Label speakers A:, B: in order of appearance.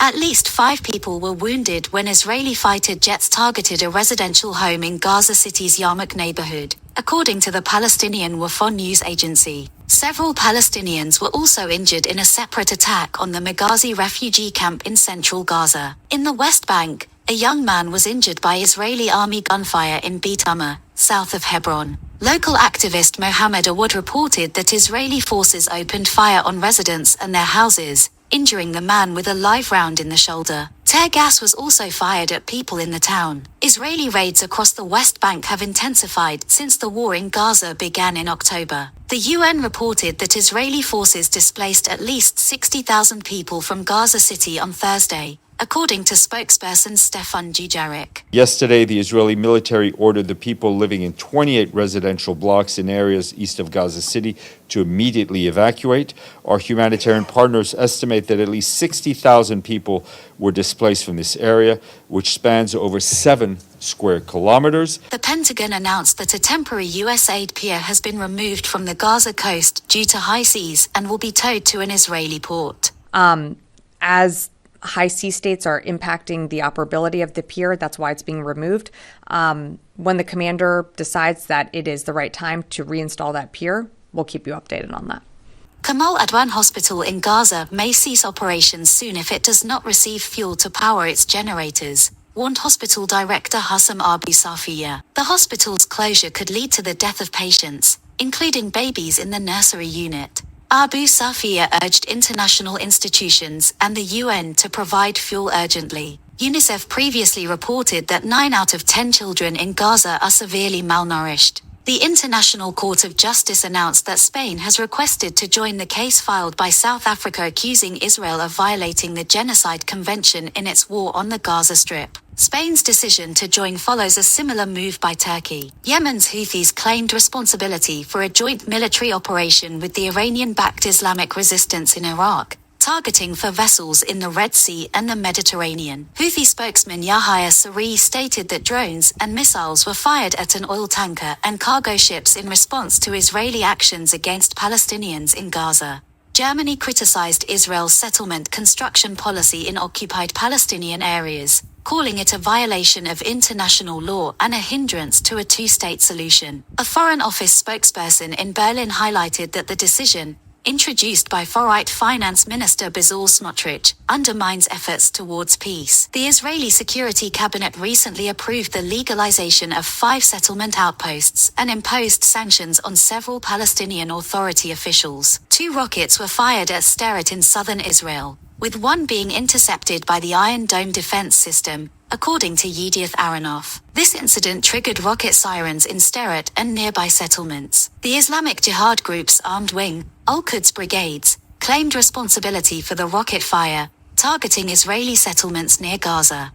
A: At least 5 people were wounded when Israeli fighter jets targeted a residential home in Gaza City's Yarmouk neighborhood, according to the Palestinian Wafa news agency. Several Palestinians were also injured in a separate attack on the Maghazi refugee camp in central Gaza. In the West Bank, a young man was injured by Israeli army gunfire in Beit Amma, south of Hebron. Local activist Mohammed Awad reported that Israeli forces opened fire on residents and their houses, injuring the man with a live round in the shoulder. Tear gas was also fired at people in the town. Israeli raids across the West Bank have intensified since the war in Gaza began in October. The UN reported that Israeli forces displaced at least 60,000 people from Gaza City on Thursday, according to spokesperson Stefan Dujarric.
B: Yesterday, the Israeli military ordered the people living in 28 residential blocks in areas east of Gaza City to immediately evacuate. Our humanitarian partners estimate that at least 60,000 people were displaced from this area, which spans over 7 square kilometers.
A: The Pentagon announced that a temporary U.S. aid pier has been removed from the Gaza coast due to high seas and will be towed to an Israeli port.
C: As high sea states are impacting the operability of the pier, that's why it's being removed. When the commander decides that it is the right time to reinstall that pier, we'll keep you updated on that.
A: Kamal Adwan Hospital in Gaza may cease operations soon if it does not receive fuel to power its generators, warned hospital director Hassam Abu Safiya. The hospital's closure could lead to the death of patients, including babies in the nursery unit. Abu Safiya urged international institutions and the UN to provide fuel urgently. UNICEF previously reported that 9 out of 10 children in Gaza are severely malnourished. The International Court of Justice announced that Spain has requested to join the case filed by South Africa accusing Israel of violating the Genocide Convention in its war on the Gaza Strip. Spain's decision to join follows a similar move by Turkey. Yemen's Houthis claimed responsibility for a joint military operation with the Iranian-backed Islamic resistance in Iraq, targeting for vessels in the Red Sea and the Mediterranean. Houthi spokesman Yahya Saree stated that drones and missiles were fired at an oil tanker and cargo ships in response to Israeli actions against Palestinians in Gaza. Germany criticized Israel's settlement construction policy in occupied Palestinian areas, calling it a violation of international law and a hindrance to a two-state solution. A Foreign Office spokesperson in Berlin highlighted that the decision, introduced by far-right Finance Minister Bezalel Smotrich, undermines efforts towards peace. The Israeli Security Cabinet recently approved the legalization of 5 settlement outposts and imposed sanctions on several Palestinian Authority officials. 2 rockets were fired at Sderot in southern Israel, with one being intercepted by the Iron Dome defense system, according to Yedioth Aharonoth. This incident triggered rocket sirens in Sderot and nearby settlements. The Islamic Jihad group's armed wing, Al-Quds Brigades, claimed responsibility for the rocket fire, targeting Israeli settlements near Gaza.